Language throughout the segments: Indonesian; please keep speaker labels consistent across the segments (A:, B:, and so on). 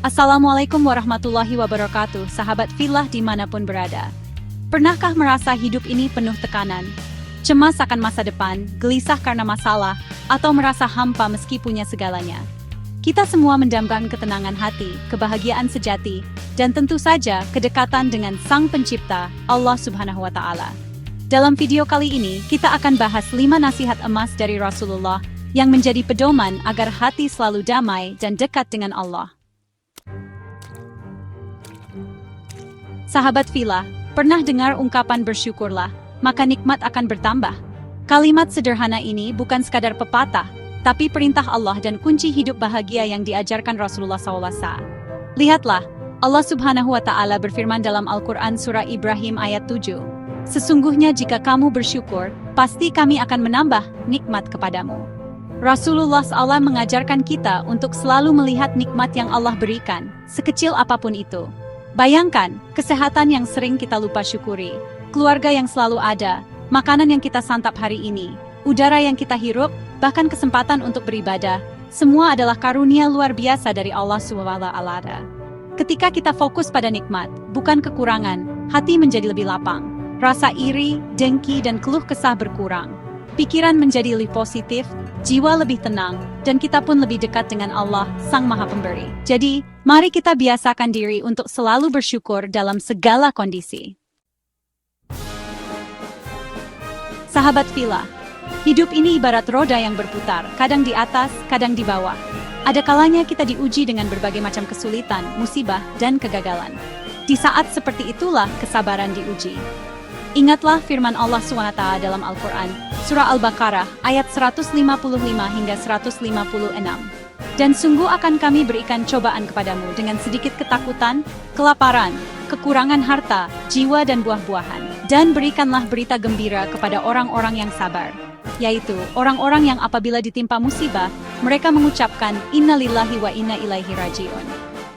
A: Assalamualaikum warahmatullahi wabarakatuh, sahabat filah dimanapun berada. Pernahkah merasa hidup ini penuh tekanan? Cemas akan masa depan, gelisah karena masalah, atau merasa hampa meski punya segalanya? Kita semua mendambakan ketenangan hati, kebahagiaan sejati, dan tentu saja kedekatan dengan Sang Pencipta, Allah Subhanahu wa Ta'ala. Dalam video kali ini, kita akan bahas 5 nasihat emas dari Rasulullah yang menjadi pedoman agar hati selalu damai dan dekat dengan Allah. Sahabat filah, pernah dengar ungkapan bersyukurlah, maka nikmat akan bertambah? Kalimat sederhana ini bukan sekadar pepatah, tapi perintah Allah dan kunci hidup bahagia yang diajarkan Rasulullah SAW. Lihatlah, Allah Subhanahu wa Ta'ala berfirman dalam Al-Quran Surah Ibrahim ayat 7. Sesungguhnya jika kamu bersyukur, pasti kami akan menambah nikmat kepadamu. Rasulullah SAW mengajarkan kita untuk selalu melihat nikmat yang Allah berikan, sekecil apapun itu. Bayangkan, kesehatan yang sering kita lupa syukuri, keluarga yang selalu ada, makanan yang kita santap hari ini, udara yang kita hirup, bahkan kesempatan untuk beribadah, semua adalah karunia luar biasa dari Allah SWT. Ketika kita fokus pada nikmat, bukan kekurangan, hati menjadi lebih lapang. Rasa iri, dengki, dan keluh kesah berkurang. Pikiran menjadi lebih positif, jiwa lebih tenang, dan kita pun lebih dekat dengan Allah, Sang Maha Pemberi. Jadi, mari kita biasakan diri untuk selalu bersyukur dalam segala kondisi. Sahabat filah, hidup ini ibarat roda yang berputar, kadang di atas, kadang di bawah. Ada kalanya kita diuji dengan berbagai macam kesulitan, musibah, dan kegagalan. Di saat seperti itulah kesabaran diuji. Ingatlah firman Allah SWT dalam Al-Quran, Surah Al-Baqarah, ayat 155 hingga 156. Dan sungguh akan kami berikan cobaan kepadamu dengan sedikit ketakutan, kelaparan, kekurangan harta, jiwa dan buah-buahan. Dan berikanlah berita gembira kepada orang-orang yang sabar, yaitu orang-orang yang apabila ditimpa musibah, mereka mengucapkan Innalillahi wa inna ilaihi raji'un.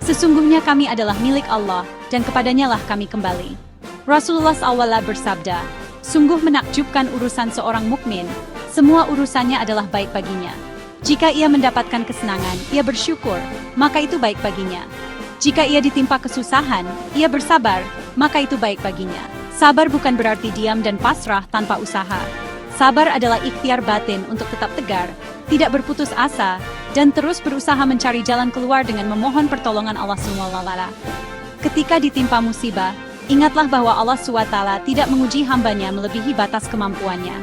A: Sesungguhnya kami adalah milik Allah, dan kepadanya lah kami kembali. Rasulullah SAW bersabda, sungguh menakjubkan urusan seorang mukmin, semua urusannya adalah baik baginya. Jika ia mendapatkan kesenangan, ia bersyukur, maka itu baik baginya. Jika ia ditimpa kesusahan, ia bersabar, maka itu baik baginya. Sabar bukan berarti diam dan pasrah tanpa usaha. Sabar adalah ikhtiar batin untuk tetap tegar, tidak berputus asa, dan terus berusaha mencari jalan keluar dengan memohon pertolongan Allah SWT. Ketika ditimpa musibah, ingatlah bahwa Allah SWT tidak menguji hambanya melebihi batas kemampuannya.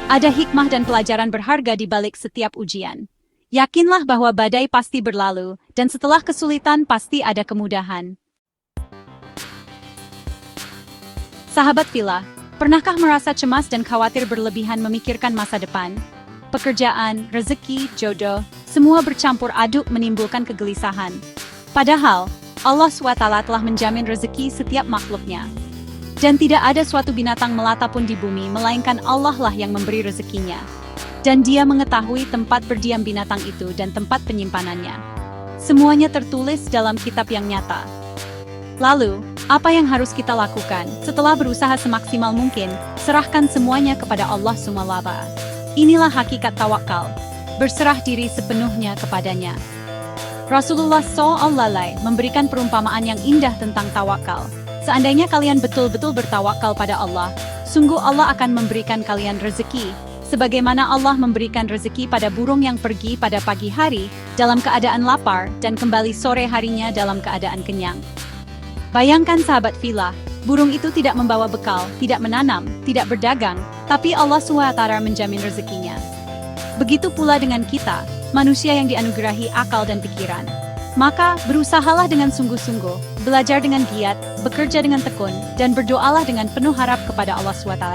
A: Ada hikmah dan pelajaran berharga di balik setiap ujian. Yakinlah bahwa badai pasti berlalu, dan setelah kesulitan pasti ada kemudahan. Sahabat filah, pernahkah merasa cemas dan khawatir berlebihan memikirkan masa depan? Pekerjaan, rezeki, jodoh, semua bercampur aduk menimbulkan kegelisahan. Padahal, Allah SWT telah menjamin rezeki setiap makhluknya. Dan tidak ada suatu binatang melata pun di bumi, melainkan Allah lah yang memberi rezekinya. Dan Dia mengetahui tempat berdiam binatang itu dan tempat penyimpanannya. Semuanya tertulis dalam kitab yang nyata. Lalu, apa yang harus kita lakukan? Setelah berusaha semaksimal mungkin, serahkan semuanya kepada Allah SWT. Inilah hakikat tawakal, berserah diri sepenuhnya kepadanya. Rasulullah SAW memberikan perumpamaan yang indah tentang tawakal. Seandainya kalian betul-betul bertawakal pada Allah, sungguh Allah akan memberikan kalian rezeki, sebagaimana Allah memberikan rezeki pada burung yang pergi pada pagi hari dalam keadaan lapar dan kembali sore harinya dalam keadaan kenyang. Bayangkan sahabat filah, burung itu tidak membawa bekal, tidak menanam, tidak berdagang, tapi Allah SWT menjamin rezekinya. Begitu pula dengan kita, manusia yang dianugerahi akal dan pikiran. Maka, berusahalah dengan sungguh-sungguh, belajar dengan giat, bekerja dengan tekun, dan berdoalah dengan penuh harap kepada Allah SWT.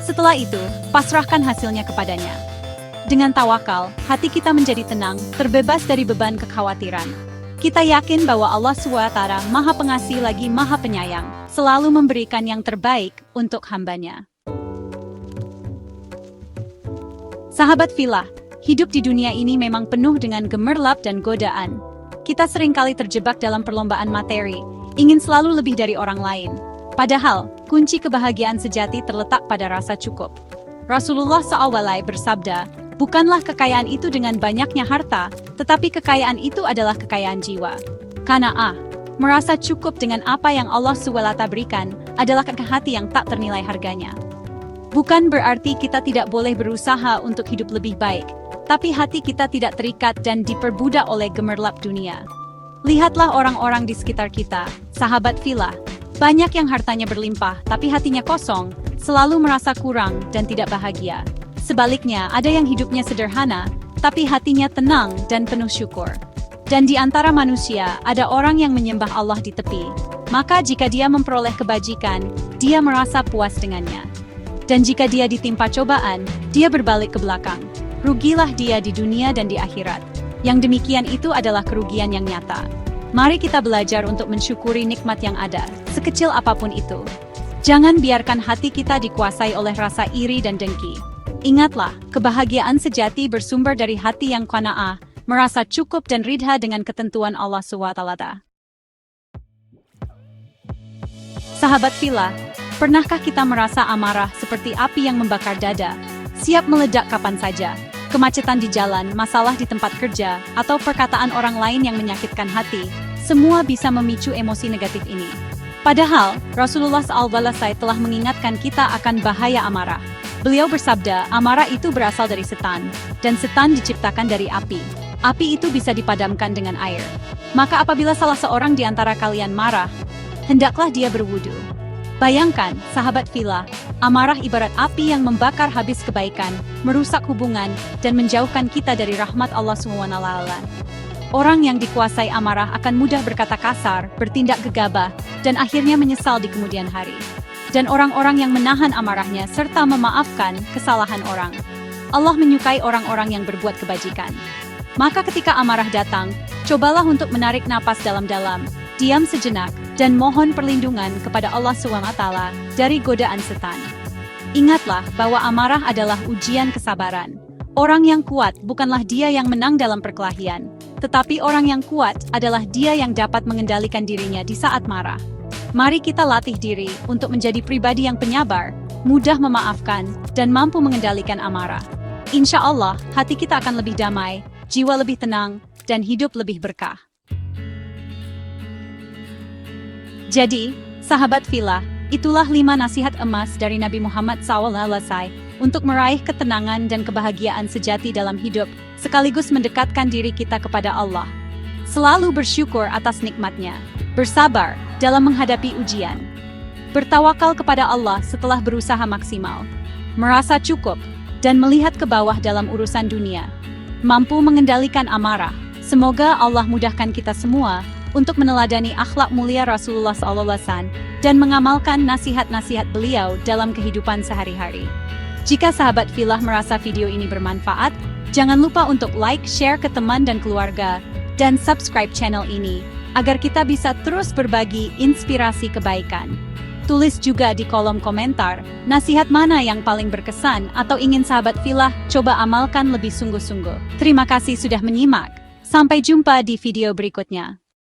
A: Setelah itu, pasrahkan hasilnya kepadanya. Dengan tawakal, hati kita menjadi tenang, terbebas dari beban kekhawatiran. Kita yakin bahwa Allah SWT Maha Pengasih lagi Maha Penyayang, selalu memberikan yang terbaik untuk hambanya. Sahabat filah, hidup di dunia ini memang penuh dengan gemerlap dan godaan. Kita seringkali terjebak dalam perlombaan materi, ingin selalu lebih dari orang lain. Padahal, kunci kebahagiaan sejati terletak pada rasa cukup. Rasulullah SAW bersabda, bukanlah kekayaan itu dengan banyaknya harta, tetapi kekayaan itu adalah kekayaan jiwa. Qanaah, merasa cukup dengan apa yang Allah SWT berikan, adalah hati yang tak ternilai harganya. Bukan berarti kita tidak boleh berusaha untuk hidup lebih baik, tapi hati kita tidak terikat dan diperbudak oleh gemerlap dunia. Lihatlah orang-orang di sekitar kita, sahabat Filah. Banyak yang hartanya berlimpah, tapi hatinya kosong, selalu merasa kurang dan tidak bahagia. Sebaliknya, ada yang hidupnya sederhana, tapi hatinya tenang dan penuh syukur. Dan di antara manusia, ada orang yang menyembah Allah di tepi. Maka jika dia memperoleh kebajikan, dia merasa puas dengannya. Dan jika dia ditimpa cobaan, dia berbalik ke belakang. Rugilah dia di dunia dan di akhirat. Yang demikian itu adalah kerugian yang nyata. Mari kita belajar untuk mensyukuri nikmat yang ada, sekecil apapun itu. Jangan biarkan hati kita dikuasai oleh rasa iri dan dengki. Ingatlah, kebahagiaan sejati bersumber dari hati yang qanaah, merasa cukup dan ridha dengan ketentuan Allah SWT. Sahabat Filah, pernahkah kita merasa amarah seperti api yang membakar dada, siap meledak kapan saja? Kemacetan di jalan, masalah di tempat kerja, atau perkataan orang lain yang menyakitkan hati, semua bisa memicu emosi negatif ini. Padahal, Rasulullah SAW telah mengingatkan kita akan bahaya amarah. Beliau bersabda, amarah itu berasal dari setan, dan setan diciptakan dari api. Api itu bisa dipadamkan dengan air. Maka apabila salah seorang di antara kalian marah, hendaklah dia berwudu. Bayangkan, sahabat Filah, amarah ibarat api yang membakar habis kebaikan, merusak hubungan, dan menjauhkan kita dari rahmat Allah SWT. Orang yang dikuasai amarah akan mudah berkata kasar, bertindak gegabah, dan akhirnya menyesal di kemudian hari. Dan orang-orang yang menahan amarahnya serta memaafkan kesalahan orang. Allah menyukai orang-orang yang berbuat kebajikan. Maka ketika amarah datang, cobalah untuk menarik napas dalam-dalam, diam sejenak, dan mohon perlindungan kepada Allah SWT dari godaan setan. Ingatlah bahwa amarah adalah ujian kesabaran. Orang yang kuat bukanlah dia yang menang dalam perkelahian, tetapi orang yang kuat adalah dia yang dapat mengendalikan dirinya di saat marah. Mari kita latih diri untuk menjadi pribadi yang penyabar, mudah memaafkan, dan mampu mengendalikan amarah. Insya Allah, hati kita akan lebih damai, jiwa lebih tenang, dan hidup lebih berkah. Jadi, sahabat Filah, itulah 5 nasihat emas dari Nabi Muhammad SAW untuk meraih ketenangan dan kebahagiaan sejati dalam hidup, sekaligus mendekatkan diri kita kepada Allah. Selalu bersyukur atas nikmatnya, bersabar dalam menghadapi ujian, bertawakal kepada Allah setelah berusaha maksimal, merasa cukup, dan melihat ke bawah dalam urusan dunia, mampu mengendalikan amarah. Semoga Allah mudahkan kita semua untuk meneladani akhlak mulia Rasulullah SAW dan mengamalkan nasihat-nasihat beliau dalam kehidupan sehari-hari. Jika sahabat Filah merasa video ini bermanfaat, jangan lupa untuk like, share ke teman dan keluarga, dan subscribe channel ini, agar kita bisa terus berbagi inspirasi kebaikan. Tulis juga di kolom komentar, nasihat mana yang paling berkesan atau ingin sahabat Filah coba amalkan lebih sungguh-sungguh. Terima kasih sudah menyimak. Sampai jumpa di video berikutnya.